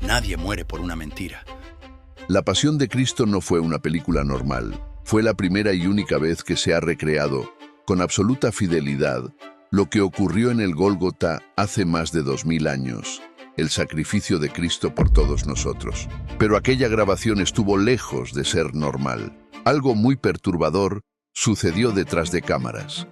Nadie muere por una mentira. La Pasión de Cristo no fue una película normal. Fue la primera y única vez que se ha recreado, con absoluta fidelidad, lo que ocurrió en el Gólgota hace más de 2000 años, el sacrificio de Cristo por todos nosotros. Pero aquella grabación estuvo lejos de ser normal. Algo muy perturbador sucedió detrás de cámaras.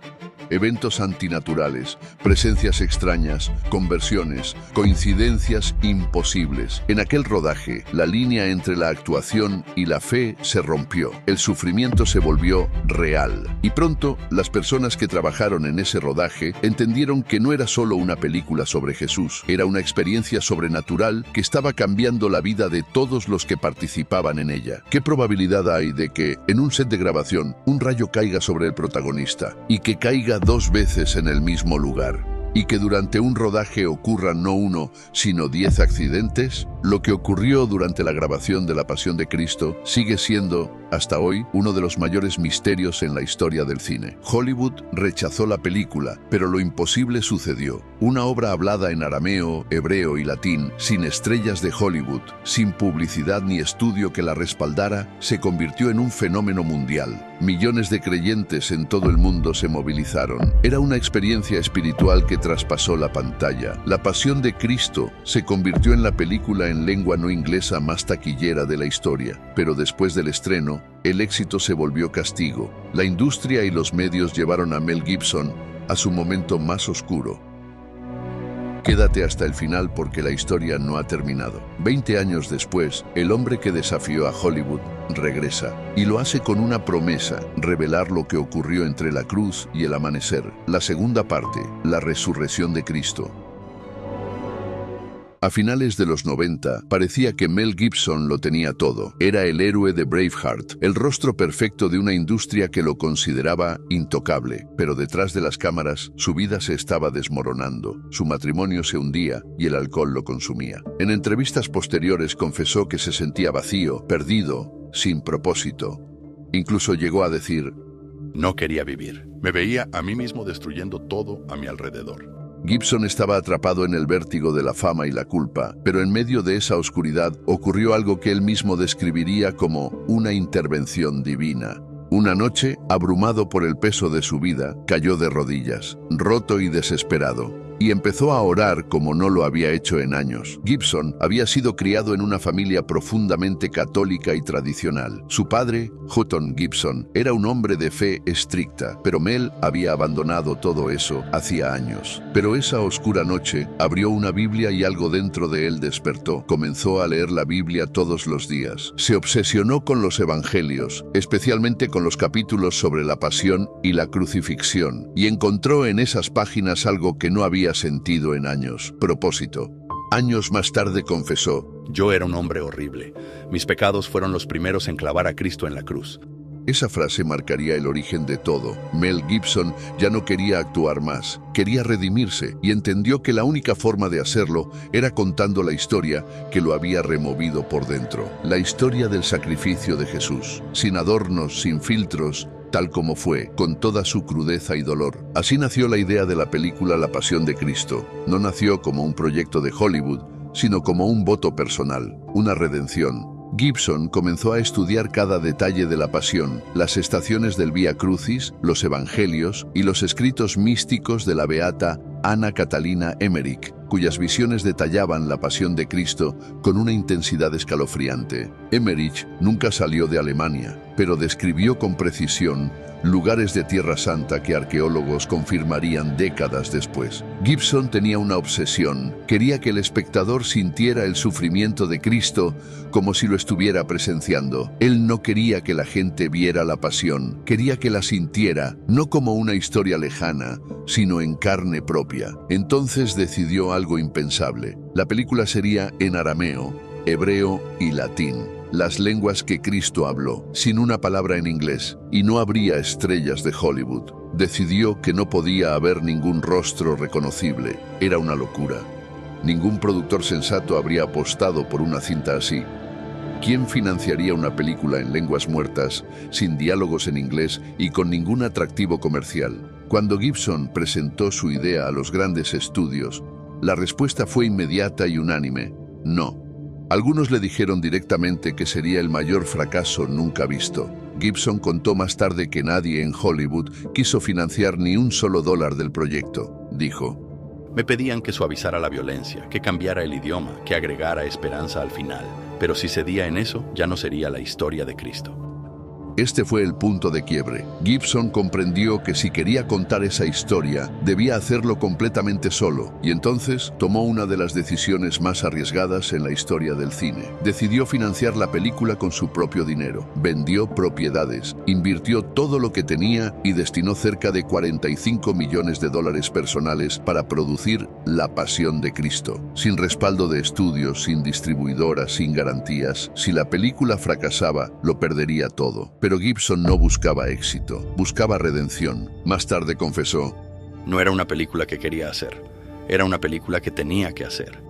Eventos antinaturales, presencias extrañas, conversiones, coincidencias imposibles. En aquel rodaje, la línea entre la actuación y la fe se rompió. El sufrimiento se volvió real. Y pronto, las personas que trabajaron en ese rodaje entendieron que no era solo una película sobre Jesús, era una experiencia sobrenatural que estaba cambiando la vida de todos los que participaban en ella. ¿Qué probabilidad hay de que, en un set de grabación, un rayo caiga sobre el protagonista y que caiga 2 veces en el mismo lugar? ¿Y que durante un rodaje ocurran no 1, sino 10 accidentes? Lo que ocurrió durante la grabación de La Pasión de Cristo sigue siendo, hasta hoy, uno de los mayores misterios en la historia del cine. Hollywood rechazó la película, pero lo imposible sucedió. Una obra hablada en arameo, hebreo y latín, sin estrellas de Hollywood, sin publicidad ni estudio que la respaldara, se convirtió en un fenómeno mundial. Millones de creyentes en todo el mundo se movilizaron. Era una experiencia espiritual que traspasó la pantalla. La Pasión de Cristo se convirtió en la película en lengua no inglesa más taquillera de la historia, pero después del estreno, el éxito se volvió castigo. La industria y los medios llevaron a Mel Gibson a su momento más oscuro. Quédate hasta el final porque la historia no ha terminado. 20 años después, el hombre que desafió a Hollywood regresa y lo hace con una promesa: revelar lo que ocurrió entre la cruz y el amanecer. La segunda parte, la resurrección de Cristo. A finales de los 90, parecía que Mel Gibson lo tenía todo. Era el héroe de Braveheart, el rostro perfecto de una industria que lo consideraba intocable. Pero detrás de las cámaras, su vida se estaba desmoronando. Su matrimonio se hundía y el alcohol lo consumía. En entrevistas posteriores confesó que se sentía vacío, perdido, sin propósito. Incluso llegó a decir: No quería vivir. Me veía a mí mismo destruyendo todo a mi alrededor. Gibson estaba atrapado en el vértigo de la fama y la culpa, pero en medio de esa oscuridad ocurrió algo que él mismo describiría como una intervención divina. Una noche, abrumado por el peso de su vida, cayó de rodillas, roto y desesperado, y empezó a orar como no lo había hecho en años. Gibson había sido criado en una familia profundamente católica y tradicional. Su padre, Hutton Gibson, era un hombre de fe estricta, pero Mel había abandonado todo eso hacía años. Pero esa oscura noche abrió una Biblia y algo dentro de él despertó. Comenzó a leer la Biblia todos los días. Se obsesionó con los evangelios, especialmente con los capítulos sobre la pasión y la crucifixión, y encontró en esas páginas algo que no había sentido en años: propósito. Años más tarde confesó: Yo era un hombre horrible. Mis pecados fueron los primeros en clavar a Cristo en la cruz. Esa frase marcaría el origen de todo. Mel Gibson ya no quería actuar más, quería redimirse, y entendió que la única forma de hacerlo era contando la historia que lo había removido por dentro. La historia del sacrificio de Jesús, sin adornos, sin filtros, tal como fue, con toda su crudeza y dolor. Así nació la idea de la película La Pasión de Cristo. No nació como un proyecto de Hollywood, sino como un voto personal, una redención. Gibson comenzó a estudiar cada detalle de la pasión, las estaciones del Vía Crucis, los evangelios y los escritos místicos de la beata Anna Catalina Emmerich, cuyas visiones detallaban la pasión de Cristo con una intensidad escalofriante. Emmerich nunca salió de Alemania, pero describió con precisión lugares de Tierra Santa que arqueólogos confirmarían décadas después. Gibson tenía una obsesión: quería que el espectador sintiera el sufrimiento de Cristo como si lo estuviera presenciando. Él no quería que la gente viera la pasión, quería que la sintiera, no como una historia lejana, sino en carne propia. Entonces decidió algo impensable: la película sería en arameo, hebreo y latín, las lenguas que Cristo habló, sin una palabra en inglés, y no habría estrellas de Hollywood. Decidió que no podía haber ningún rostro reconocible. Era una locura. Ningún productor sensato habría apostado por una cinta así. ¿Quién financiaría una película en lenguas muertas, sin diálogos en inglés y con ningún atractivo comercial? Cuando Gibson presentó su idea a los grandes estudios, la respuesta fue inmediata y unánime: no. Algunos le dijeron directamente que sería el mayor fracaso nunca visto. Gibson contó más tarde que nadie en Hollywood quiso financiar ni un solo dólar del proyecto. Dijo: Me pedían que suavizara la violencia, que cambiara el idioma, que agregara esperanza al final. Pero si cedía en eso, ya no sería la historia de Cristo. Este fue el punto de quiebre. Gibson comprendió que si quería contar esa historia, debía hacerlo completamente solo, y entonces tomó una de las decisiones más arriesgadas en la historia del cine. Decidió financiar la película con su propio dinero. Vendió propiedades, invirtió todo lo que tenía y destinó cerca de $45 millones personales para producir La Pasión de Cristo. Sin respaldo de estudios, sin distribuidoras, sin garantías, si la película fracasaba, lo perdería todo. Pero Gibson no buscaba éxito, buscaba redención. Más tarde confesó: No era una película que quería hacer, era una película que tenía que hacer.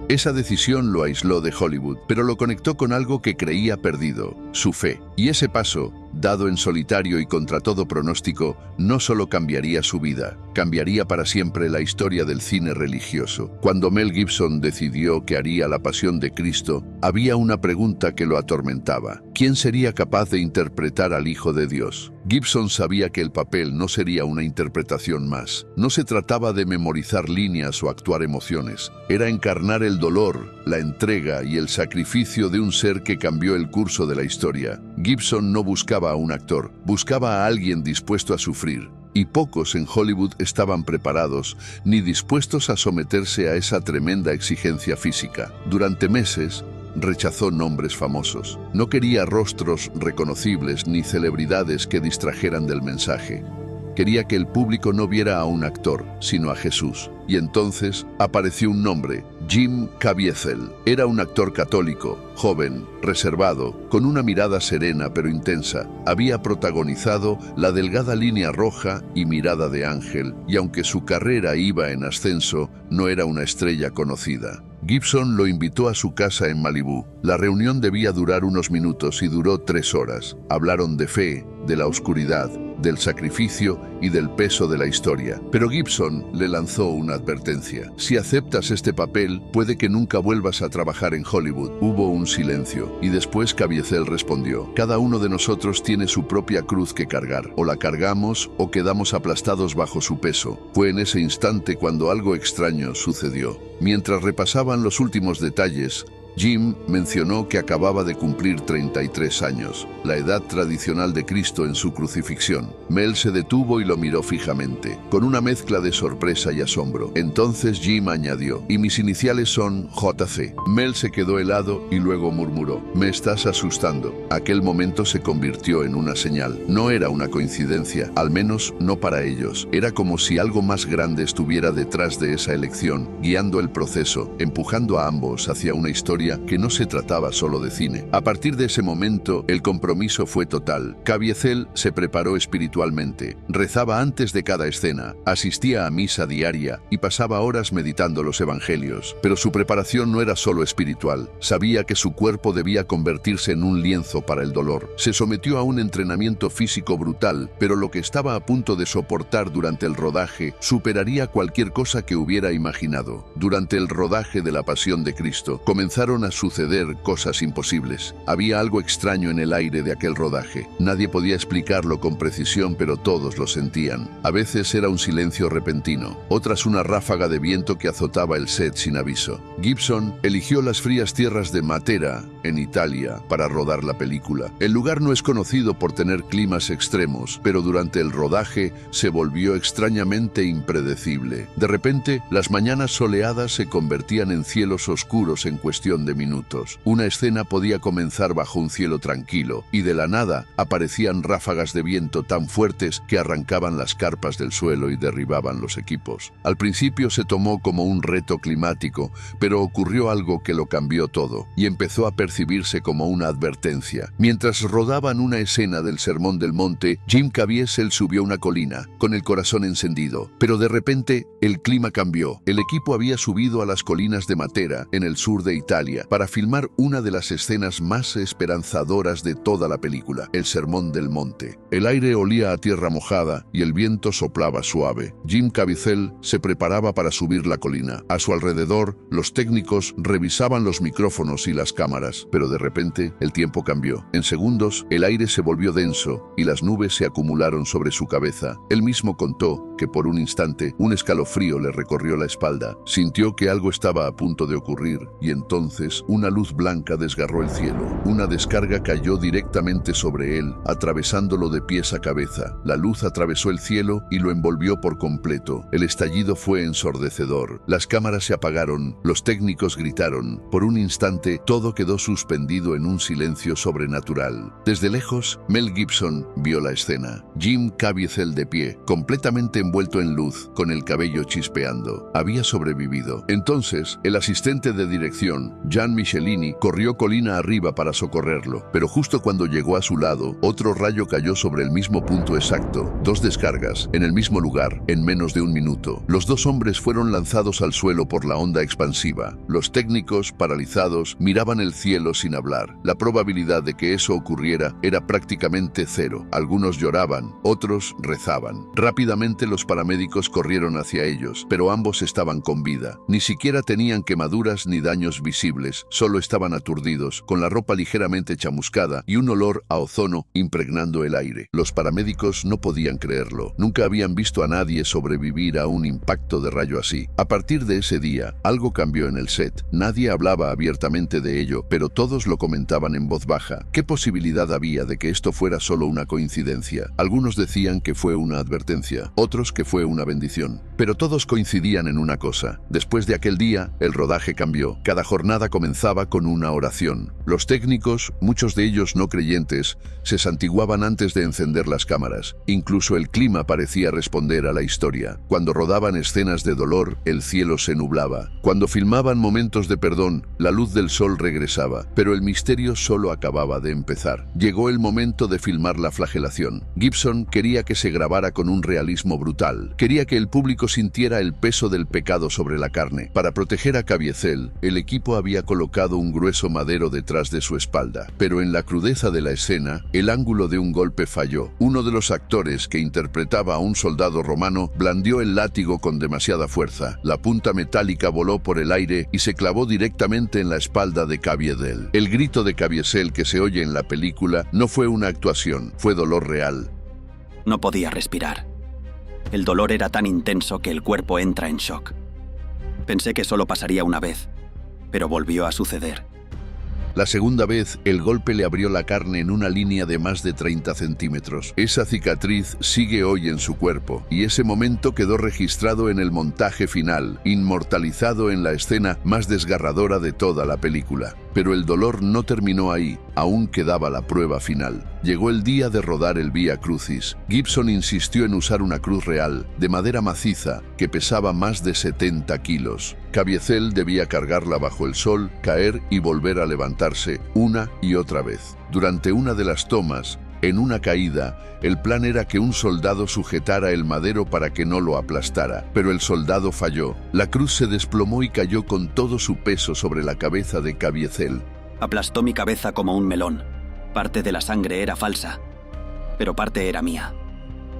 Esa decisión lo aisló de Hollywood, pero lo conectó con algo que creía perdido: su fe. Y ese paso, dado en solitario y contra todo pronóstico, no solo cambiaría su vida, cambiaría para siempre la historia del cine religioso. Cuando Mel Gibson decidió que haría La Pasión de Cristo, había una pregunta que lo atormentaba: ¿quién sería capaz de interpretar al Hijo de Dios? Gibson sabía que el papel no sería una interpretación más. No se trataba de memorizar líneas o actuar emociones. Era encarnar el dolor, la entrega y el sacrificio de un ser que cambió el curso de la historia. Gibson no buscaba a un actor, buscaba a alguien dispuesto a sufrir. Y pocos en Hollywood estaban preparados ni dispuestos a someterse a esa tremenda exigencia física. Durante meses, rechazó nombres famosos. No quería rostros reconocibles ni celebridades que distrajeran del mensaje. Quería que el público no viera a un actor, sino a Jesús. Y entonces apareció un nombre: Jim Caviezel. Era un actor católico, joven, reservado, con una mirada serena pero intensa. Había protagonizado La Delgada Línea Roja y Mirada de Ángel, y aunque su carrera iba en ascenso, no era una estrella conocida. Gibson lo invitó a su casa en Malibú. La reunión debía durar unos minutos y duró 3 horas. Hablaron de fe, de la oscuridad, del sacrificio y del peso de la historia. Pero Gibson le lanzó una advertencia: si aceptas este papel, puede que nunca vuelvas a trabajar en Hollywood. Hubo un silencio, y después Caviezel respondió: cada uno de nosotros tiene su propia cruz que cargar. O la cargamos o quedamos aplastados bajo su peso. Fue en ese instante cuando algo extraño sucedió. Mientras repasaban los últimos detalles, Jim mencionó que acababa de cumplir 33 años, la edad tradicional de Cristo en su crucifixión. Mel se detuvo y lo miró fijamente, con una mezcla de sorpresa y asombro. Entonces Jim añadió: y mis iniciales son JC. Mel se quedó helado y luego murmuró: me estás asustando. Aquel momento se convirtió en una señal. No era una coincidencia, al menos no para ellos. Era como si algo más grande estuviera detrás de esa elección, guiando el proceso, empujando a ambos hacia una historia que no se trataba solo de cine. A partir de ese momento, el compromiso fue total. Caviezel se preparó espiritualmente, rezaba antes de cada escena, asistía a misa diaria y pasaba horas meditando los evangelios. Pero su preparación no era solo espiritual. Sabía que su cuerpo debía convertirse en un lienzo para el dolor. Se sometió a un entrenamiento físico brutal, pero lo que estaba a punto de soportar durante el rodaje superaría cualquier cosa que hubiera imaginado. Durante el rodaje de La Pasión de Cristo, comenzaron a suceder cosas imposibles. Había algo extraño en el aire de aquel rodaje. Nadie podía explicarlo con precisión, pero todos lo sentían. A veces era un silencio repentino, otras una ráfaga de viento que azotaba el set sin aviso. Gibson eligió las frías tierras de Matera, en Italia, para rodar la película. El lugar no es conocido por tener climas extremos, pero durante el rodaje se volvió extrañamente impredecible. De repente, las mañanas soleadas se convertían en cielos oscuros en cuestión de minutos. Una escena podía comenzar bajo un cielo tranquilo, y de la nada aparecían ráfagas de viento tan fuertes que arrancaban las carpas del suelo y derribaban los equipos. Al principio se tomó como un reto climático, pero ocurrió algo que lo cambió todo, y empezó a percibirse como una advertencia. Mientras rodaban una escena del Sermón del Monte, Jim Caviezel subió una colina, con el corazón encendido. Pero de repente, el clima cambió. El equipo había subido a las colinas de Matera, en el sur de Italia, familia para filmar una de las escenas más esperanzadoras de toda la película, el Sermón del Monte. El aire olía a tierra mojada y el viento soplaba suave. Jim Caviezel se preparaba para subir la colina. A su alrededor, los técnicos revisaban los micrófonos y las cámaras, pero de repente el tiempo cambió. En segundos, el aire se volvió denso y las nubes se acumularon sobre su cabeza. Él mismo contó que por un instante un escalofrío le recorrió la espalda. Sintió que algo estaba a punto de ocurrir y entonces una luz blanca desgarró el cielo. Una descarga cayó directamente sobre él, atravesándolo de pies a cabeza. La luz atravesó el cielo y lo envolvió por completo. El estallido fue ensordecedor. Las cámaras se apagaron, los técnicos gritaron. Por un instante, todo quedó suspendido en un silencio sobrenatural. Desde lejos, Mel Gibson vio la escena. Jim Caviezel de pie, completamente envuelto en luz, con el cabello chispeando. Había sobrevivido. Entonces, el asistente de dirección, Jan Michelini, corrió colina arriba para socorrerlo, pero justo cuando llegó a su lado, otro rayo cayó sobre el mismo punto exacto. 2 descargas, en el mismo lugar, en menos de un minuto. Los 2 hombres fueron lanzados al suelo por la onda expansiva. Los técnicos, paralizados, miraban el cielo sin hablar. La probabilidad de que eso ocurriera era prácticamente cero. Algunos lloraban, otros rezaban. Rápidamente los paramédicos corrieron hacia ellos, pero ambos estaban con vida. Ni siquiera tenían quemaduras ni daños visibles, solo estaban aturdidos, con la ropa ligeramente chamuscada y un olor a ozono impregnando el aire. Los paramédicos no podían creerlo. Nunca habían visto a nadie sobrevivir a un impacto de rayo así. A partir de ese día, algo cambió en el set. Nadie hablaba abiertamente de ello, pero todos lo comentaban en voz baja. ¿Qué posibilidad había de que esto fuera solo una coincidencia? Algunos decían que fue una advertencia, otros que fue una bendición. Pero todos coincidían en una cosa. Después de aquel día, el rodaje cambió. Cada jornada comenzaba con una oración. Los técnicos, muchos de ellos no creyentes, se santiguaban antes de encender las cámaras. Incluso el clima parecía responder a la historia. Cuando rodaban escenas de dolor, el cielo se nublaba. Cuando filmaban momentos de perdón, la luz del sol regresaba. Pero el misterio solo acababa de empezar. Llegó el momento de filmar la flagelación. Gibson quería que se grabara con un realismo brutal. Quería que el público sintiera el peso del pecado sobre la carne. Para proteger a Caviezel, el equipo había colocado un grueso madero detrás de su espalda. Pero en la crudeza de la escena, el ángulo de un golpe falló. Uno de los actores que interpretaba a un soldado romano blandió el látigo con demasiada fuerza. La punta metálica voló por el aire y se clavó directamente en la espalda de Caviezel. El grito de Caviezel que se oye en la película no fue una actuación, fue dolor real. No podía respirar. El dolor era tan intenso que el cuerpo entra en shock. Pensé que solo pasaría una vez, pero volvió a suceder. La segunda vez, el golpe le abrió la carne en una línea de más de 30 centímetros. Esa cicatriz sigue hoy en su cuerpo, y ese momento quedó registrado en el montaje final, inmortalizado en la escena más desgarradora de toda la película. Pero el dolor no terminó ahí, aún quedaba la prueba final. Llegó el día de rodar el Vía Crucis. Gibson insistió en usar una cruz real, de madera maciza, que pesaba más de 70 kilos. Caviezel debía cargarla bajo el sol, caer y volver a levantarse una y otra vez. Durante una de las tomas, en una caída, el plan era que un soldado sujetara el madero para que no lo aplastara, pero el soldado falló. La cruz se desplomó y cayó con todo su peso sobre la cabeza de Caviezel. Aplastó mi cabeza como un melón. Parte de la sangre era falsa, pero parte era mía.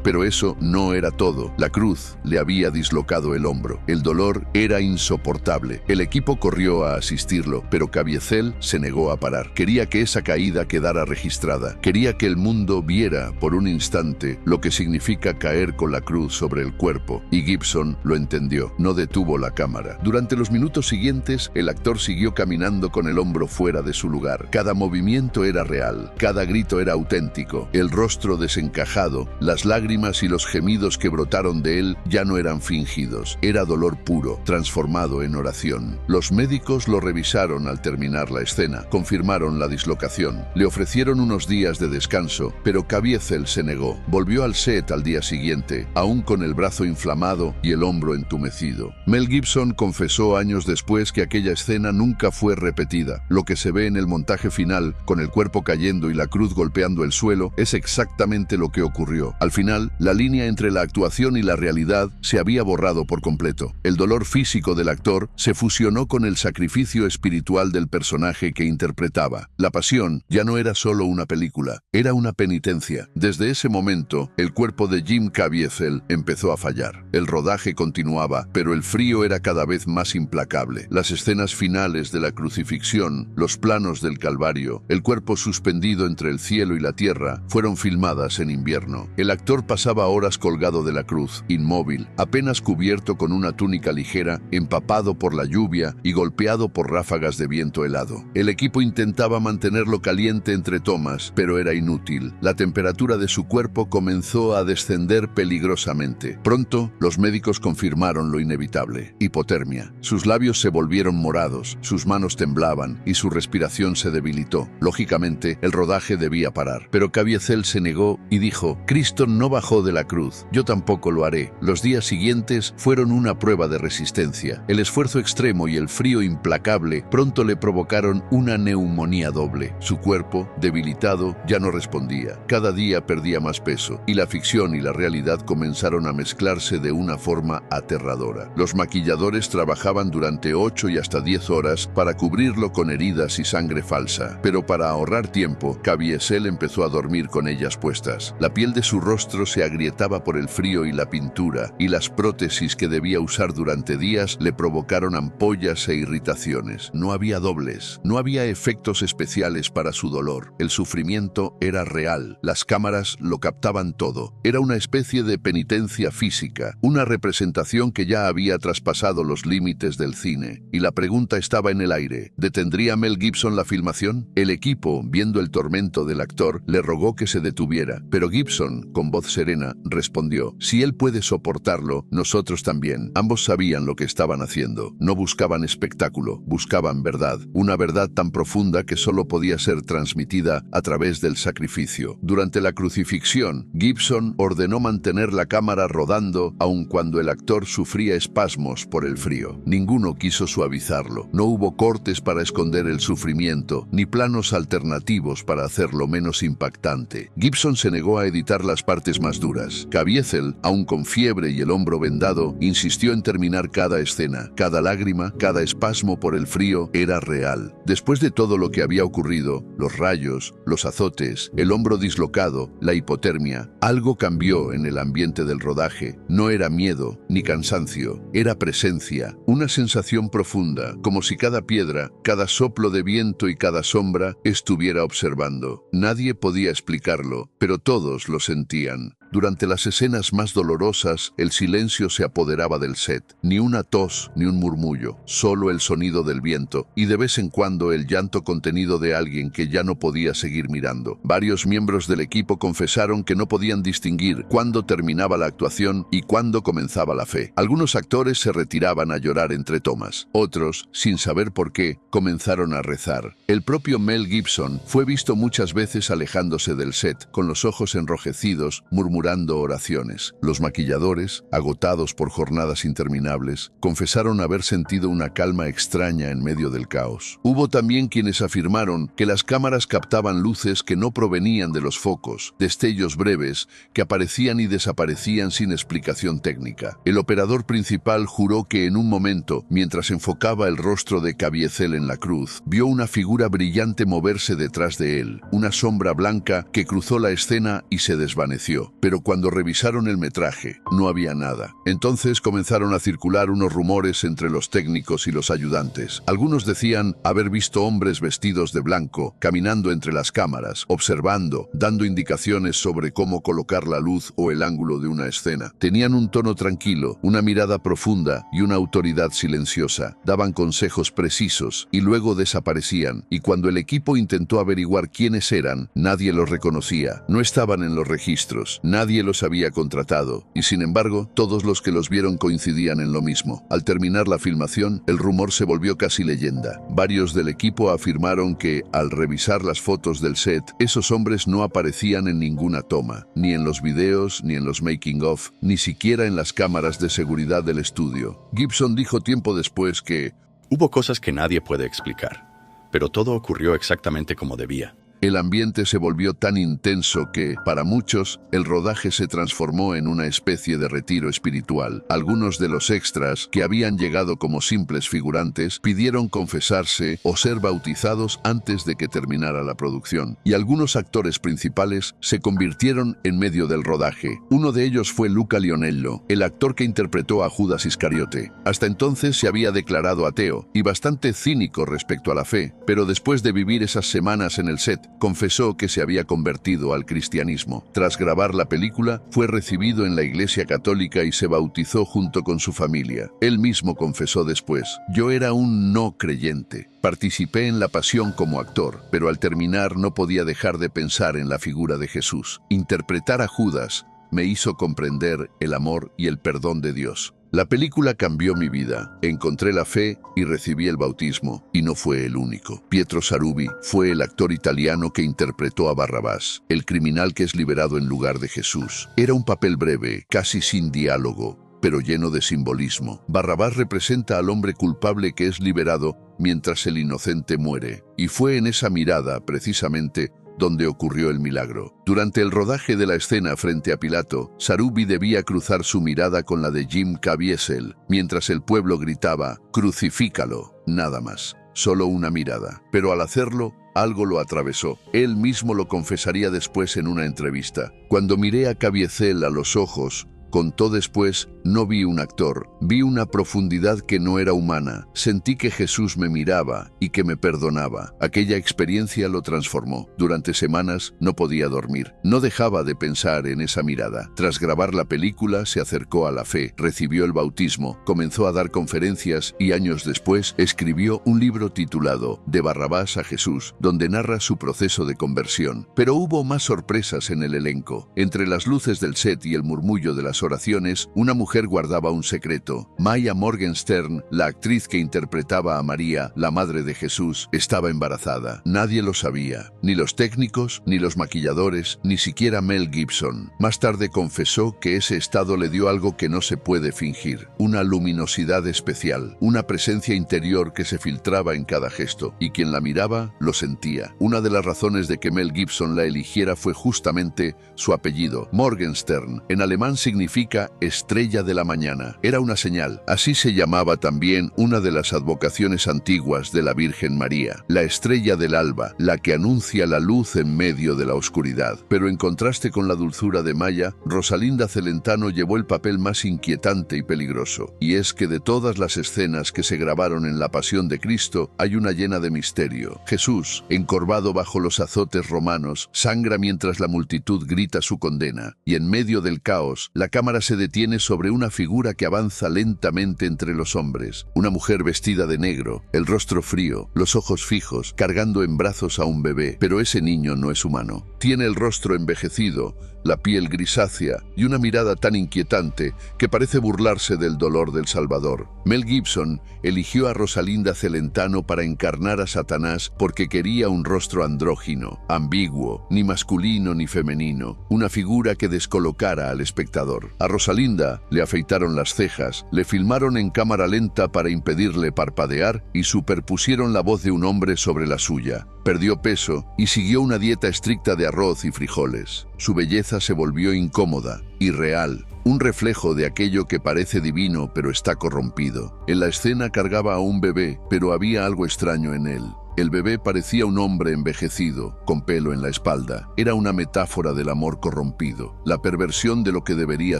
Pero eso no era todo. La cruz le había dislocado el hombro. El dolor era insoportable. El equipo corrió a asistirlo, pero Caviezel se negó a parar. Quería que esa caída quedara registrada. Quería que el mundo viera por un instante lo que significa caer con la cruz sobre el cuerpo. Y Gibson lo entendió. No detuvo la cámara. Durante los minutos siguientes, el actor siguió caminando con el hombro fuera de su lugar. Cada movimiento era real. Cada grito era auténtico. El rostro desencajado, las lágrimas y los gemidos que brotaron de él ya no eran fingidos. Era dolor puro, transformado en oración. Los médicos lo revisaron al terminar la escena, confirmaron la dislocación. Le ofrecieron unos días de descanso, pero Caviezel se negó. Volvió al set al día siguiente, aún con el brazo inflamado y el hombro entumecido. Mel Gibson confesó años después que aquella escena nunca fue repetida. Lo que se ve en el montaje final, con el cuerpo cayendo y la cruz golpeando el suelo, es exactamente lo que ocurrió. Al final, final, la línea entre la actuación y la realidad se había borrado por completo. El dolor físico del actor se fusionó con el sacrificio espiritual del personaje que interpretaba. La Pasión ya no era solo una película, era una penitencia. Desde ese momento, el cuerpo de Jim Caviezel empezó a fallar. El rodaje continuaba, pero el frío era cada vez más implacable. Las escenas finales de la crucifixión, los planos del Calvario, el cuerpo suspendido entre el cielo y la tierra, fueron filmadas en invierno. El actor pasaba horas colgado de la cruz, inmóvil, apenas cubierto con una túnica ligera, empapado por la lluvia y golpeado por ráfagas de viento helado. El equipo intentaba mantenerlo caliente entre tomas, pero era inútil. La temperatura de su cuerpo comenzó a descender peligrosamente. Pronto, los médicos confirmaron lo inevitable: hipotermia. Sus labios se volvieron morados, sus manos temblaban y su respiración se debilitó. Lógicamente, el rodaje debía parar, pero Caviezel se negó y dijo: «Cristo no bajó de la cruz, yo tampoco lo haré». Los días siguientes fueron una prueba de resistencia. El esfuerzo extremo y el frío implacable pronto le provocaron una neumonía doble. Su cuerpo, debilitado, ya no respondía. Cada día perdía más peso, y la ficción y la realidad comenzaron a mezclarse de una forma aterradora. Los maquilladores trabajaban durante 8 y hasta 10 horas para cubrirlo con heridas y sangre falsa, pero para ahorrar tiempo, Caviezel empezó a dormir con ellas puestas. La piel de su rostro se agrietaba por el frío y la pintura, y las prótesis que debía usar durante días le provocaron ampollas e irritaciones. No había dobles, no había efectos especiales para su dolor. El sufrimiento era real. Las cámaras lo captaban todo. Era una especie de penitencia física, una representación que ya había traspasado los límites del cine. Y la pregunta estaba en el aire: ¿detendría Mel Gibson la filmación? El equipo, viendo el tormento del actor, le rogó que se detuviera, pero Gibson, con voz serena, respondió: «Si él puede soportarlo, nosotros también». Ambos sabían lo que estaban haciendo. No buscaban espectáculo, buscaban verdad. Una verdad tan profunda que solo podía ser transmitida a través del sacrificio. Durante la crucifixión, Gibson ordenó mantener la cámara rodando aun cuando el actor sufría espasmos por el frío. Ninguno quiso suavizarlo. No hubo cortes para esconder el sufrimiento, ni planos alternativos para hacerlo menos impactante. Gibson se negó a editar las partes más duras. Caviezel, aun con fiebre y el hombro vendado, insistió en terminar cada escena. Cada lágrima, cada espasmo por el frío era real. Después de todo lo que había ocurrido, los rayos, los azotes, el hombro dislocado, la hipotermia, algo cambió en el ambiente del rodaje. No era miedo ni cansancio, era presencia, una sensación profunda, como si cada piedra, cada soplo de viento y cada sombra estuviera observando. Nadie podía explicarlo, pero todos lo sentían. Durante las escenas más dolorosas, el silencio se apoderaba del set. Ni una tos, ni un murmullo, solo el sonido del viento, y de vez en cuando el llanto contenido de alguien que ya no podía seguir mirando. Varios miembros del equipo confesaron que no podían distinguir cuándo terminaba la actuación y cuándo comenzaba la fe. Algunos actores se retiraban a llorar entre tomas. Otros, sin saber por qué, comenzaron a rezar. El propio Mel Gibson fue visto muchas veces alejándose del set, con los ojos enrojecidos, murmurando oraciones. Los maquilladores, agotados por jornadas interminables, confesaron haber sentido una calma extraña en medio del caos. Hubo también quienes afirmaron que las cámaras captaban luces que no provenían de los focos, destellos breves que aparecían y desaparecían sin explicación técnica. El operador principal juró que en un momento, mientras enfocaba el rostro de Caviezel en la cruz, vio una figura brillante moverse detrás de él, una sombra blanca que cruzó la escena y se desvaneció. Pero cuando revisaron el metraje, no había nada. Entonces comenzaron a circular unos rumores entre los técnicos y los ayudantes. Algunos decían haber visto hombres vestidos de blanco, caminando entre las cámaras, observando, dando indicaciones sobre cómo colocar la luz o el ángulo de una escena. Tenían un tono tranquilo, una mirada profunda y una autoridad silenciosa. Daban consejos precisos y luego desaparecían, y cuando el equipo intentó averiguar quiénes eran, nadie los reconocía. No estaban en los registros. Nadie los había contratado, y sin embargo, todos los que los vieron coincidían en lo mismo. Al terminar la filmación, el rumor se volvió casi leyenda. Varios del equipo afirmaron que, al revisar las fotos del set, esos hombres no aparecían en ninguna toma, ni en los videos, ni en los making-of, ni siquiera en las cámaras de seguridad del estudio. Gibson dijo tiempo después que hubo cosas que nadie puede explicar, pero todo ocurrió exactamente como debía. El ambiente se volvió tan intenso que, para muchos, el rodaje se transformó en una especie de retiro espiritual. Algunos de los extras, que habían llegado como simples figurantes, pidieron confesarse o ser bautizados antes de que terminara la producción. Y algunos actores principales se convirtieron en medio del rodaje. Uno de ellos fue Luca Lionello, el actor que interpretó a Judas Iscariote. Hasta entonces se había declarado ateo y bastante cínico respecto a la fe, pero después de vivir esas semanas en el set, confesó que se había convertido al cristianismo. Tras grabar la película, fue recibido en la Iglesia Católica y se bautizó junto con su familia. Él mismo confesó después: «Yo era un no creyente. Participé en la pasión como actor, pero al terminar no podía dejar de pensar en la figura de Jesús. Interpretar a Judas me hizo comprender el amor y el perdón de Dios. La película cambió mi vida. Encontré la fe y recibí el bautismo, y no fue el único». Pietro Sarubi fue el actor italiano que interpretó a Barrabás, el criminal que es liberado en lugar de Jesús. Era un papel breve, casi sin diálogo, pero lleno de simbolismo. Barrabás representa al hombre culpable que es liberado mientras el inocente muere. Y fue en esa mirada, precisamente, donde ocurrió el milagro. Durante el rodaje de la escena frente a Pilato, Sarubi debía cruzar su mirada con la de Jim Caviezel, mientras el pueblo gritaba: «Crucifícalo», nada más. Solo una mirada. Pero al hacerlo, algo lo atravesó. Él mismo lo confesaría después en una entrevista. «Cuando miré a Caviezel a los ojos», contó después, «no vi un actor, vi una profundidad que no era humana. Sentí que Jesús me miraba y que me perdonaba». Aquella experiencia lo transformó. Durante semanas no podía dormir. No dejaba de pensar en esa mirada. Tras grabar la película, se acercó a la fe, recibió el bautismo, comenzó a dar conferencias y años después escribió un libro titulado «De Barrabás a Jesús», donde narra su proceso de conversión. Pero hubo más sorpresas en el elenco. Entre las luces del set y el murmullo de las oraciones, una mujer guardaba un secreto. Maya Morgenstern, la actriz que interpretaba a María, la madre de Jesús, estaba embarazada. Nadie lo sabía, ni los técnicos, ni los maquilladores, ni siquiera Mel Gibson. Más tarde confesó que ese estado le dio algo que no se puede fingir: una luminosidad especial, una presencia interior que se filtraba en cada gesto, y quien la miraba lo sentía. Una de las razones de que Mel Gibson la eligiera fue justamente su apellido. Morgenstern, en alemán, significa estrella de la mañana. Era una señal. Así se llamaba también una de las advocaciones antiguas de la Virgen María, la estrella del alba, la que anuncia la luz en medio de la oscuridad. Pero en contraste con la dulzura de Maya, Rosalinda Celentano llevó el papel más inquietante y peligroso. Y es que de todas las escenas que se grabaron en la Pasión de Cristo, hay una llena de misterio. Jesús, encorvado bajo los azotes romanos, sangra mientras la multitud grita su condena. Y en medio del caos, la cámara se detiene sobre una figura que avanza lentamente entre los hombres. Una mujer vestida de negro, el rostro frío, los ojos fijos, cargando en brazos a un bebé. Pero ese niño no es humano. Tiene el rostro envejecido, la piel grisácea y una mirada tan inquietante que parece burlarse del dolor del Salvador. Mel Gibson eligió a Rosalinda Celentano para encarnar a Satanás porque quería un rostro andrógino, ambiguo, ni masculino ni femenino, una figura que descolocara al espectador. A Rosalinda le afeitaron las cejas, le filmaron en cámara lenta para impedirle parpadear y superpusieron la voz de un hombre sobre la suya. Perdió peso y siguió una dieta estricta de arroz y frijoles. Su belleza se volvió incómoda, irreal, un reflejo de aquello que parece divino pero está corrompido. En la escena cargaba a un bebé, pero había algo extraño en él. El bebé parecía un hombre envejecido, con pelo en la espalda. Era una metáfora del amor corrompido, la perversión de lo que debería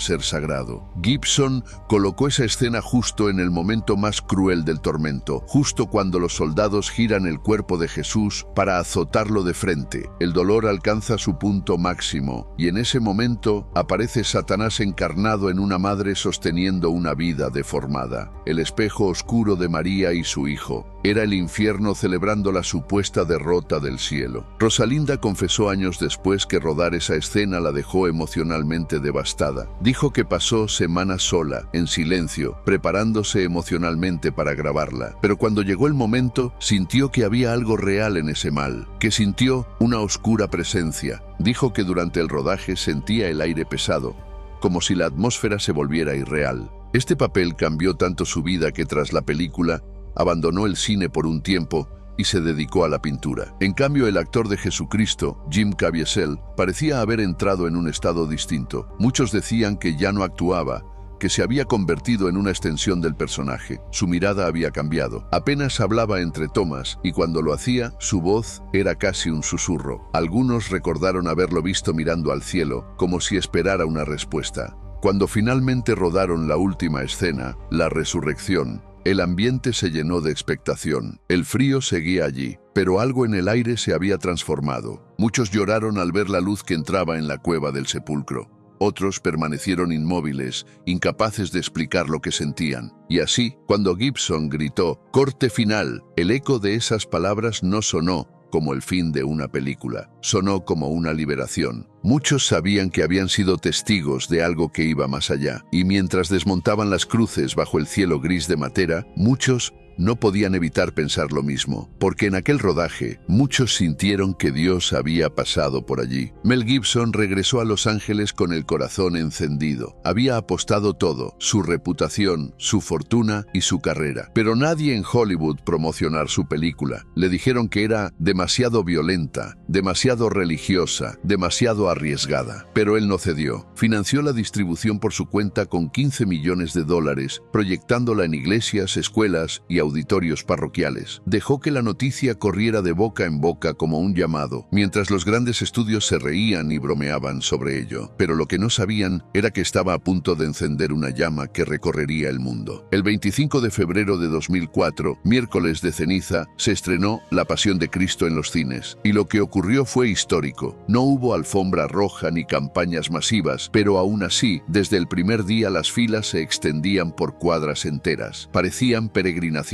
ser sagrado. Gibson colocó esa escena justo en el momento más cruel del tormento, justo cuando los soldados giran el cuerpo de Jesús para azotarlo de frente. El dolor alcanza su punto máximo, y en ese momento aparece Satanás encarnado en una madre sosteniendo una vida deformada. El espejo oscuro de María y su hijo. Era el infierno celebrando la supuesta derrota del cielo. Rosalinda confesó años después que rodar esa escena la dejó emocionalmente devastada. Dijo que pasó semanas sola, en silencio, preparándose emocionalmente para grabarla. Pero cuando llegó el momento, sintió que había algo real en ese mal, que sintió una oscura presencia. Dijo que durante el rodaje sentía el aire pesado, como si la atmósfera se volviera irreal. Este papel cambió tanto su vida que tras la película abandonó el cine por un tiempo y se dedicó a la pintura. En cambio, el actor de Jesucristo, Jim Caviezel, parecía haber entrado en un estado distinto. Muchos decían que ya no actuaba, que se había convertido en una extensión del personaje. Su mirada había cambiado. Apenas hablaba entre tomas y cuando lo hacía, su voz era casi un susurro. Algunos recordaron haberlo visto mirando al cielo, como si esperara una respuesta. Cuando finalmente rodaron la última escena, la resurrección, el ambiente se llenó de expectación. El frío seguía allí, pero algo en el aire se había transformado. Muchos lloraron al ver la luz que entraba en la cueva del sepulcro. Otros permanecieron inmóviles, incapaces de explicar lo que sentían. Y así, cuando Gibson gritó «corte final», el eco de esas palabras no sonó como el fin de una película, sonó como una liberación. Muchos sabían que habían sido testigos de algo que iba más allá, y mientras desmontaban las cruces bajo el cielo gris de Matera, muchos no podían evitar pensar lo mismo, porque en aquel rodaje muchos sintieron que Dios había pasado por allí. Mel Gibson regresó a Los Ángeles con el corazón encendido. Había apostado todo, su reputación, su fortuna y su carrera. Pero nadie en Hollywood promocionar su película. Le dijeron que era demasiado violenta, demasiado religiosa, demasiado arriesgada. Pero él no cedió. Financió la distribución por su cuenta con $15 millones, proyectándola en iglesias, escuelas y auditorios parroquiales. Dejó que la noticia corriera de boca en boca como un llamado, mientras los grandes estudios se reían y bromeaban sobre ello. Pero lo que no sabían era que estaba a punto de encender una llama que recorrería el mundo. El 25 de febrero de 2004, miércoles de ceniza, se estrenó La Pasión de Cristo en los cines. Y lo que ocurrió fue histórico. No hubo alfombra roja ni campañas masivas, pero aún así, desde el primer día las filas se extendían por cuadras enteras. Parecían peregrinaciones.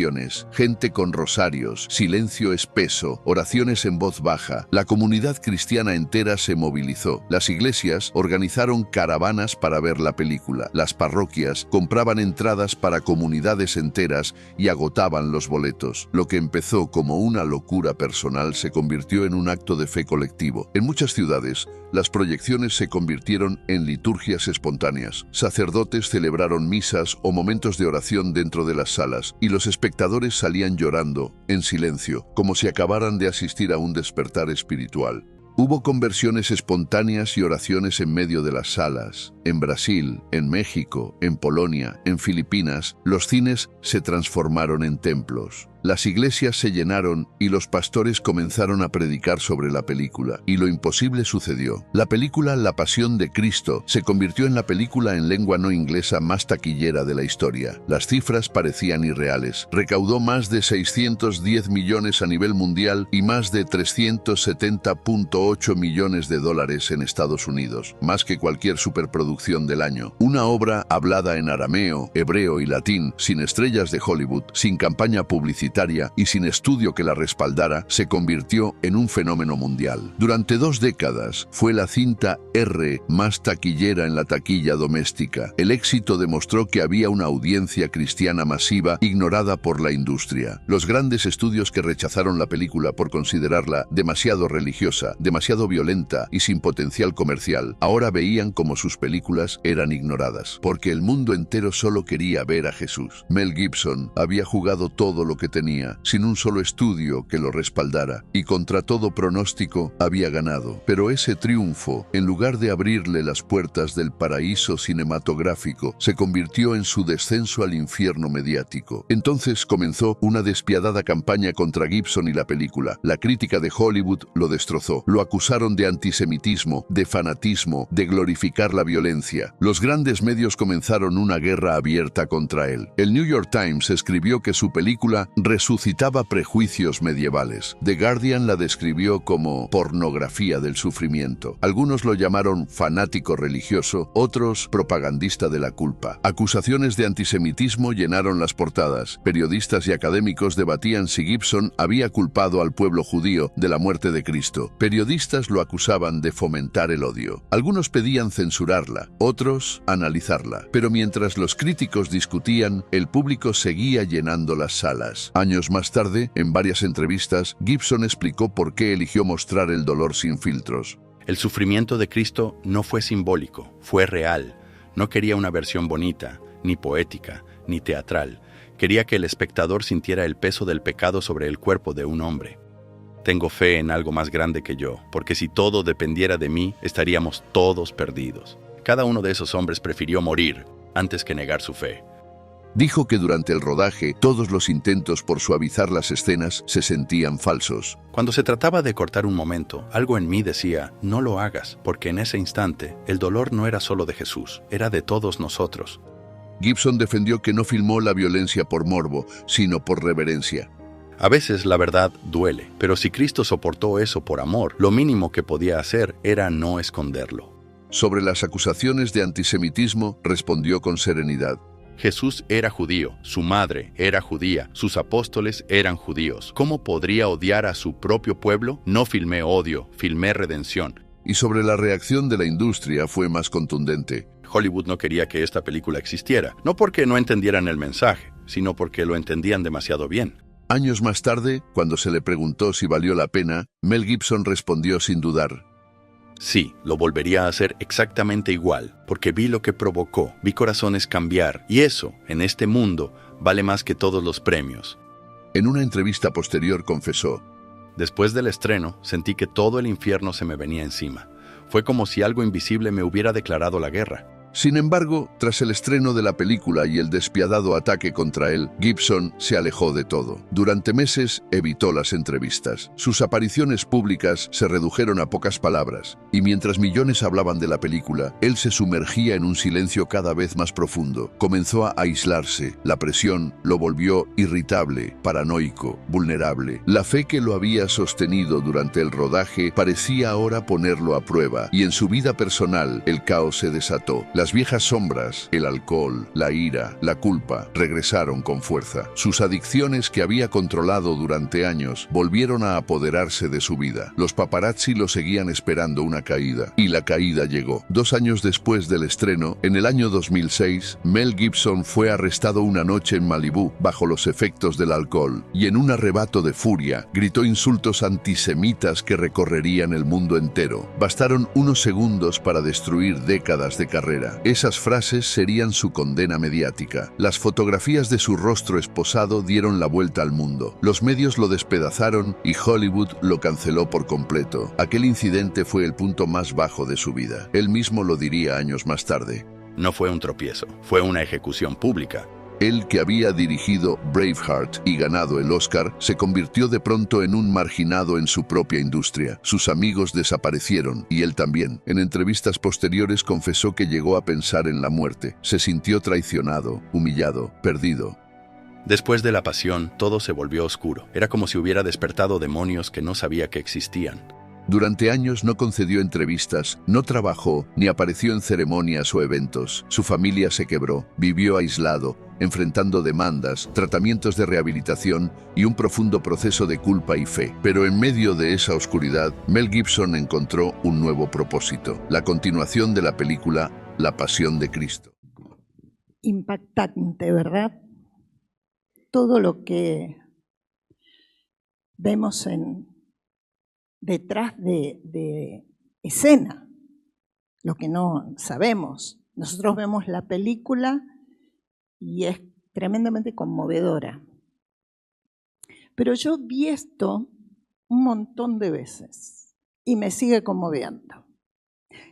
Gente con rosarios, silencio espeso, oraciones en voz baja. La comunidad cristiana entera se movilizó. Las iglesias organizaron caravanas para ver la película. Las parroquias compraban entradas para comunidades enteras y agotaban los boletos. Lo que empezó como una locura personal se convirtió en un acto de fe colectivo. En muchas ciudades, las proyecciones se convirtieron en liturgias espontáneas. Sacerdotes celebraron misas o momentos de oración dentro de las salas, y los espectadores salían llorando, en silencio, como si acabaran de asistir a un despertar espiritual. Hubo conversiones espontáneas y oraciones en medio de las salas. En Brasil, en México, en Polonia, en Filipinas, los cines se transformaron en templos. Las iglesias se llenaron y los pastores comenzaron a predicar sobre la película. Y lo imposible sucedió. La película La Pasión de Cristo se convirtió en la película en lengua no inglesa más taquillera de la historia. Las cifras parecían irreales. Recaudó más de 610 millones a nivel mundial y más de 370.8 millones de dólares en Estados Unidos, más que cualquier superproducción del año. Una obra hablada en arameo, hebreo y latín, sin estrellas de Hollywood, sin campaña publicitaria y sin estudio que la respaldara, se convirtió en un fenómeno mundial. Durante 2 décadas fue la cinta R más taquillera en la taquilla doméstica. El éxito demostró que había una audiencia cristiana masiva ignorada por la industria. Los grandes estudios que rechazaron la película por considerarla demasiado religiosa, demasiado violenta y sin potencial comercial, ahora veían como sus películas eran ignoradas, porque el mundo entero solo quería ver a Jesús. Mel Gibson había jugado todo lo que tenía, sin un solo estudio que lo respaldara, y contra todo pronóstico había ganado. Pero ese triunfo, en lugar de abrirle las puertas del paraíso cinematográfico, se convirtió en su descenso al infierno mediático. Entonces comenzó una despiadada campaña contra Gibson y la película. La crítica de Hollywood lo destrozó. Lo acusaron de antisemitismo, de fanatismo, de glorificar la violencia. Los grandes medios comenzaron una guerra abierta contra él. El New York Times escribió que su película resucitaba prejuicios medievales. The Guardian la describió como pornografía del sufrimiento. Algunos lo llamaron fanático religioso, otros propagandista de la culpa. Acusaciones de antisemitismo llenaron las portadas. Periodistas y académicos debatían si Gibson había culpado al pueblo judío de la muerte de Cristo. Periodistas lo acusaban de fomentar el odio. Algunos pedían censurarla, otros analizarla. Pero mientras los críticos discutían, el público seguía llenando las salas. Años más tarde, en varias entrevistas, Gibson explicó por qué eligió mostrar el dolor sin filtros. El sufrimiento de Cristo no fue simbólico, fue real. No quería una versión bonita, ni poética, ni teatral. Quería que el espectador sintiera el peso del pecado sobre el cuerpo de un hombre. Tengo fe en algo más grande que yo, porque si todo dependiera de mí, estaríamos todos perdidos. Cada uno de esos hombres prefirió morir antes que negar su fe. Dijo que durante el rodaje todos los intentos por suavizar las escenas se sentían falsos. Cuando se trataba de cortar un momento, algo en mí decía, no lo hagas, porque en ese instante el dolor no era solo de Jesús, era de todos nosotros. Gibson defendió que no filmó la violencia por morbo, sino por reverencia. A veces la verdad duele, pero si Cristo soportó eso por amor, lo mínimo que podía hacer era no esconderlo. Sobre las acusaciones de antisemitismo, respondió con serenidad. Jesús era judío, su madre era judía, sus apóstoles eran judíos. ¿Cómo podría odiar a su propio pueblo? No filmé odio, filmé redención. Y sobre la reacción de la industria fue más contundente. Hollywood no quería que esta película existiera, no porque no entendieran el mensaje, sino porque lo entendían demasiado bien. Años más tarde, cuando se le preguntó si valió la pena, Mel Gibson respondió sin dudar. Sí, lo volvería a hacer exactamente igual, porque vi lo que provocó, vi corazones cambiar, y eso, en este mundo, vale más que todos los premios. En una entrevista posterior confesó: Después del estreno, sentí que todo el infierno se me venía encima. Fue como si algo invisible me hubiera declarado la guerra. Sin embargo, tras el estreno de la película y el despiadado ataque contra él, Gibson se alejó de todo. Durante meses evitó las entrevistas. Sus apariciones públicas se redujeron a pocas palabras, y mientras millones hablaban de la película, él se sumergía en un silencio cada vez más profundo. Comenzó a aislarse. La presión lo volvió irritable, paranoico, vulnerable. La fe que lo había sostenido durante el rodaje parecía ahora ponerlo a prueba, y en su vida personal el caos se desató. Las viejas sombras, el alcohol, la ira, la culpa, regresaron con fuerza. Sus adicciones que había controlado durante años volvieron a apoderarse de su vida. Los paparazzi lo seguían esperando una caída, y la caída llegó. 2 años después del estreno, en el año 2006, Mel Gibson fue arrestado una noche en Malibú bajo los efectos del alcohol, y en un arrebato de furia, gritó insultos antisemitas que recorrerían el mundo entero. Bastaron unos segundos para destruir décadas de carrera. Esas frases serían su condena mediática. Las fotografías de su rostro esposado dieron la vuelta al mundo. Los medios lo despedazaron y Hollywood lo canceló por completo. Aquel incidente fue el punto más bajo de su vida. Él mismo lo diría años más tarde. No fue un tropiezo, fue una ejecución pública. Él, que había dirigido Braveheart y ganado el Oscar, se convirtió de pronto en un marginado en su propia industria. Sus amigos desaparecieron, y él también. En entrevistas posteriores confesó que llegó a pensar en la muerte. Se sintió traicionado, humillado, perdido. Después de la pasión, todo se volvió oscuro. Era como si hubiera despertado demonios que no sabía que existían. Durante años no concedió entrevistas, no trabajó, ni apareció en ceremonias o eventos. Su familia se quebró, vivió aislado, enfrentando demandas, tratamientos de rehabilitación y un profundo proceso de culpa y fe. Pero en medio de esa oscuridad, Mel Gibson encontró un nuevo propósito: la continuación de la película La Pasión de Cristo. Impactante, ¿verdad? Todo lo que vemos detrás de escena, lo que no sabemos. Nosotros vemos la película y es tremendamente conmovedora. Pero yo vi esto un montón de veces y me sigue conmoviendo.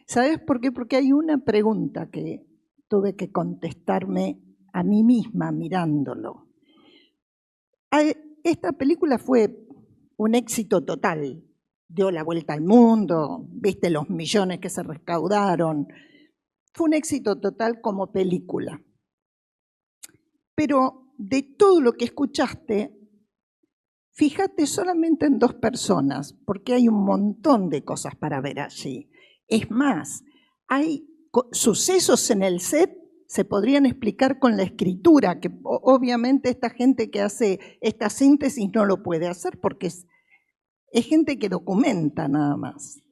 ¿Sabes por qué? Porque hay una pregunta que tuve que contestarme a mí misma mirándolo. Esta película fue un éxito total. Dio la vuelta al mundo, viste los millones que se recaudaron. Fue un éxito total como película. Pero de todo lo que escuchaste, fíjate solamente en 2 personas, porque hay un montón de cosas para ver allí. Es más, hay sucesos en el set, se podrían explicar con la escritura, que obviamente esta gente que hace esta síntesis no lo puede hacer porque es gente que documenta nada más.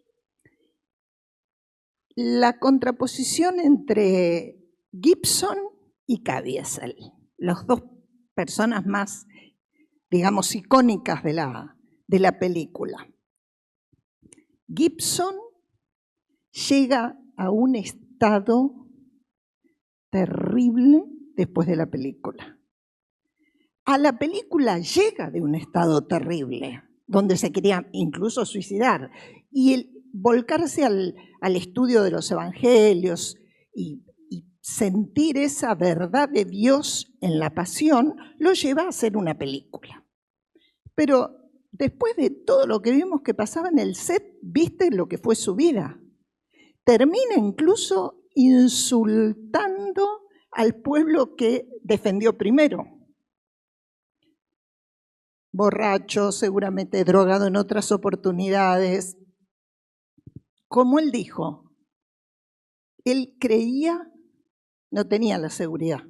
La contraposición entre Gibson y Caviezel, las 2 personas más, digamos, icónicas de la película. Gibson llega a un estado terrible después de la película. a la película llega de un estado terrible, donde se quería incluso suicidar, y el volcarse al estudio de los evangelios y sentir esa verdad de Dios en la pasión, lo lleva a hacer una película. Pero después de todo lo que vimos que pasaba en el set, viste lo que fue su vida. Termina incluso insultando al pueblo que defendió primero. Borracho, seguramente drogado en otras oportunidades. Como él dijo, él creía, no tenía la seguridad,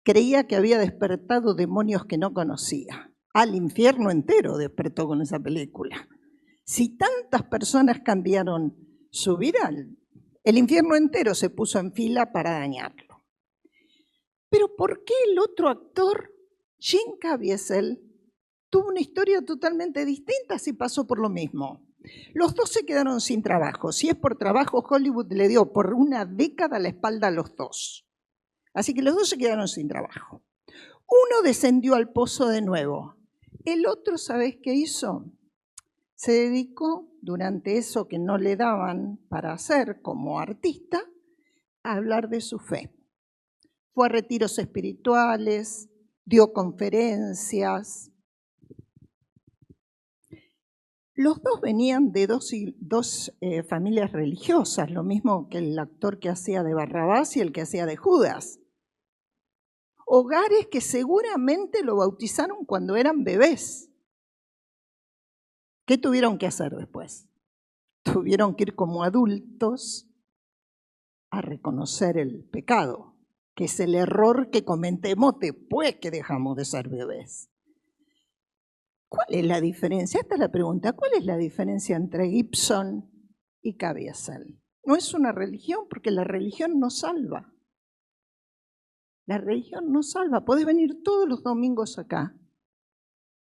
creía que había despertado demonios que no conocía. Al infierno entero despertó con esa película. Si tantas personas cambiaron su vida, el infierno entero se puso en fila para dañarlo. Pero ¿por qué el otro actor, Jim Caviezel, tuvo una historia totalmente distinta si pasó por lo mismo? Los dos se quedaron sin trabajo. Si es por trabajo, Hollywood le dio por una década la espalda a los dos. Así que los dos se quedaron sin trabajo. Uno descendió al pozo de nuevo. El otro, ¿sabés qué hizo? Se dedicó, durante eso que no le daban para hacer como artista, a hablar de su fe. Fue a retiros espirituales, dio conferencias. Los dos venían de dos familias religiosas, lo mismo que el actor que hacía de Barrabás y el que hacía de Judas. Hogares que seguramente lo bautizaron cuando eran bebés. ¿Qué tuvieron que hacer después? Tuvieron que ir como adultos a reconocer el pecado, que es el error que cometemos después que dejamos de ser bebés. ¿Cuál es la diferencia? Esta es la pregunta. ¿Cuál es la diferencia entre Gibson y Caviezel? No es una religión, porque la religión no salva. La religión no salva. Podés venir todos los domingos acá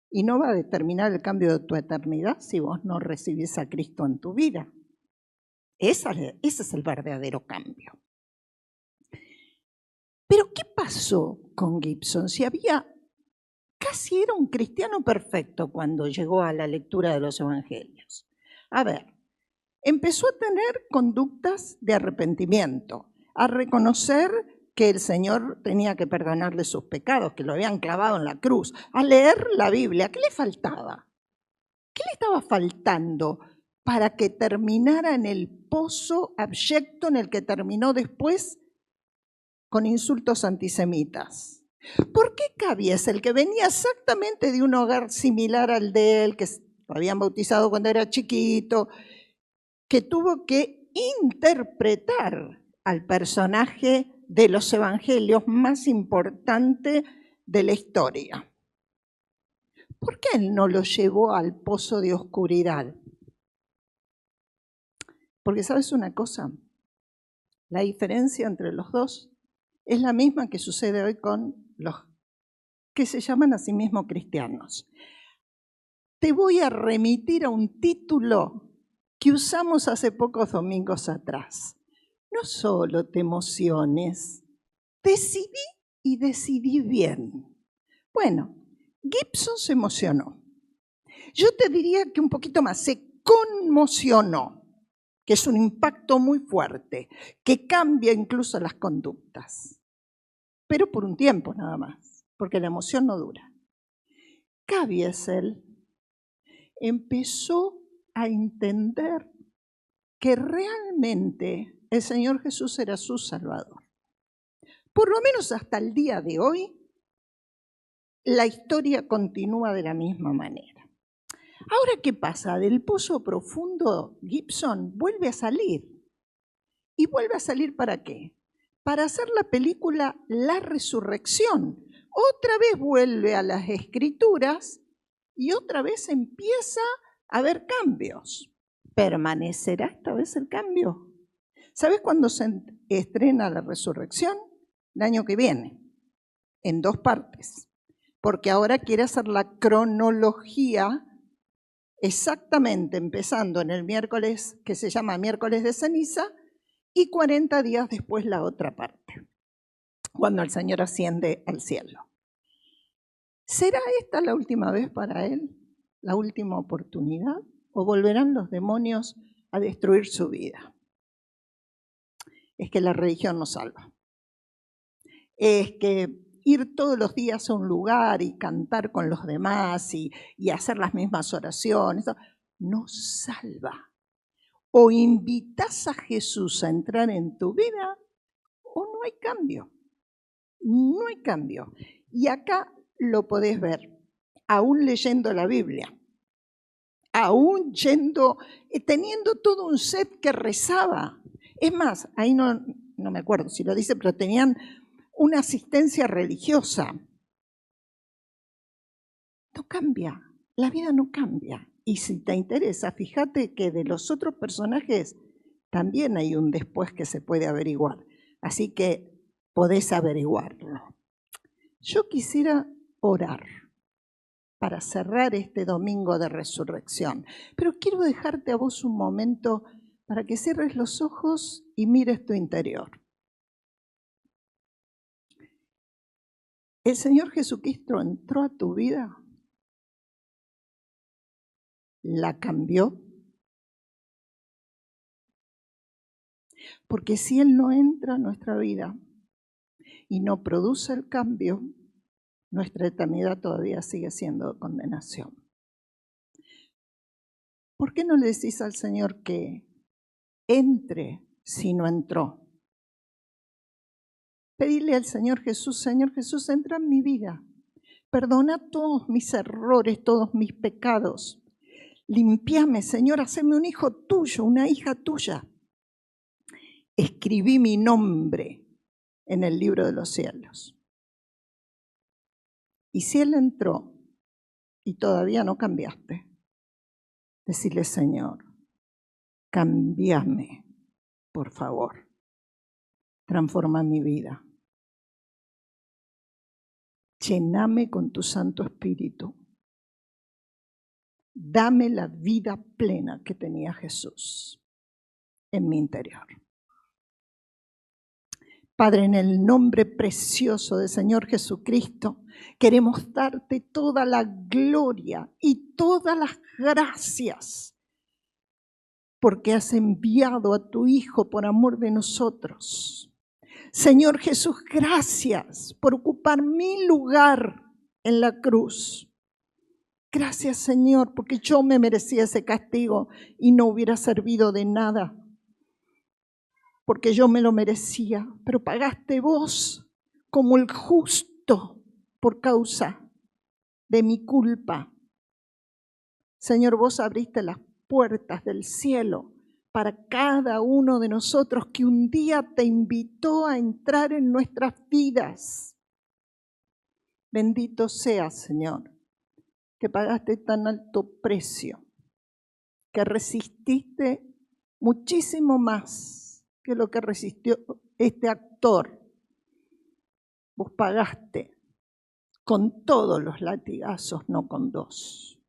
y no va a determinar el cambio de tu eternidad si vos no recibís a Cristo en tu vida. Ese es el verdadero cambio. Pero ¿qué pasó con Gibson? Si casi era un cristiano perfecto cuando llegó a la lectura de los evangelios. A ver, empezó a tener conductas de arrepentimiento, a reconocer que el Señor tenía que perdonarle sus pecados, que lo habían clavado en la cruz, a leer la Biblia. ¿Qué le faltaba? ¿Qué le estaba faltando para que terminara en el pozo abyecto en el que terminó después con insultos antisemitas? ¿Por qué Caviezel, que venía exactamente de un hogar similar al de él, que lo habían bautizado cuando era chiquito, que tuvo que interpretar al personaje de los evangelios más importante de la historia? ¿Por qué él no lo llevó al pozo de oscuridad? Porque ¿sabes una cosa? La diferencia entre los dos es la misma que sucede hoy con los que se llaman a sí mismos cristianos. Te voy a remitir a un título que usamos hace pocos domingos atrás. No solo te emociones, decidí y decidí bien. Bueno, Gibson se emocionó. Yo te diría que un poquito más, se conmocionó, que es un impacto muy fuerte, que cambia incluso las conductas. Pero por un tiempo nada más, porque la emoción no dura. Caviezel empezó a entender que realmente el Señor Jesús era su Salvador. Por lo menos hasta el día de hoy, la historia continúa de la misma manera. Ahora, ¿qué pasa? Del pozo profundo, Gibson vuelve a salir. ¿Y vuelve a salir para qué? Para hacer la película La Resurrección. Otra vez vuelve a las Escrituras y otra vez empieza a haber cambios. ¿Permanecerá esta vez el cambio? ¿Sabes cuándo se estrena La Resurrección? El año que viene, en 2 partes. Porque ahora quiere hacer la cronología exactamente empezando en el miércoles, que se llama miércoles de ceniza, y 40 días después la otra parte, cuando el Señor asciende al cielo. ¿Será esta la última vez para él? ¿La última oportunidad? ¿O volverán los demonios a destruir su vida? Es que la religión no salva. Es que ir todos los días a un lugar y cantar con los demás y hacer las mismas oraciones, no salva. O invitas a Jesús a entrar en tu vida o no hay cambio. No hay cambio. Y acá lo podés ver, aún leyendo la Biblia, aún teniendo todo un set que rezaba. Es más, ahí no me acuerdo si lo dice, pero tenían una asistencia religiosa. No cambia, la vida no cambia. Y si te interesa, fíjate que de los otros personajes también hay un después que se puede averiguar. Así que podés averiguarlo. Yo quisiera orar para cerrar este domingo de resurrección, pero quiero dejarte a vos un momento para que cierres los ojos y mires tu interior. ¿El Señor Jesucristo entró a tu vida? ¿La cambió? Porque si Él no entra a nuestra vida y no produce el cambio, nuestra eternidad todavía sigue siendo condenación. ¿Por qué no le decís al Señor que entre si no entró? Pedile al Señor Jesús, entra en mi vida. Perdona todos mis errores, todos mis pecados. Limpiame, Señor, haceme un hijo tuyo, una hija tuya. Escribí mi nombre en el libro de los cielos. Y si Él entró y todavía no cambiaste, decirle, Señor, cámbiame, por favor. Transforma mi vida. Lléname con tu Santo Espíritu. Dame la vida plena que tenía Jesús en mi interior. Padre, en el nombre precioso del Señor Jesucristo, queremos darte toda la gloria y todas las gracias porque has enviado a tu Hijo por amor de nosotros. Señor Jesús, gracias por ocupar mi lugar en la cruz. Gracias, Señor, porque yo me merecía ese castigo y no hubiera servido de nada. Porque yo me lo merecía, pero pagaste vos como el justo por causa de mi culpa. Señor, vos abriste las puertas del cielo para cada uno de nosotros que un día te invitó a entrar en nuestras vidas. Bendito seas, Señor, que pagaste tan alto precio, que resististe muchísimo más que lo que resistió este actor. Vos pagaste con todos los latigazos, no con dos,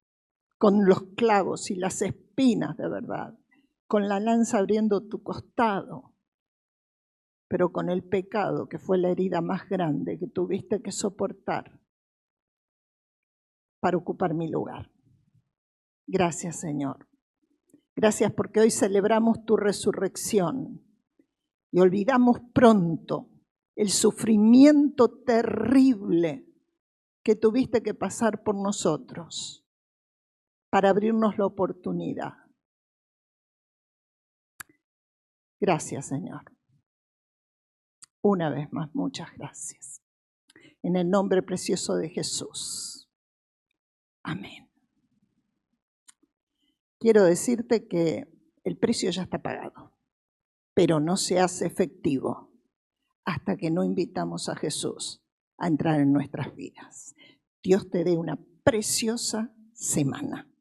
con los clavos y las espinas de verdad, con la lanza abriendo tu costado, pero con el pecado que fue la herida más grande que tuviste que soportar para ocupar mi lugar. Gracias, Señor. Gracias porque hoy celebramos tu resurrección y olvidamos pronto el sufrimiento terrible que tuviste que pasar por nosotros para abrirnos la oportunidad. Gracias, Señor. Una vez más, muchas gracias. En el nombre precioso de Jesús. Amén. Quiero decirte que el precio ya está pagado, pero no se hace efectivo hasta que no invitamos a Jesús a entrar en nuestras vidas. Dios te dé una preciosa semana.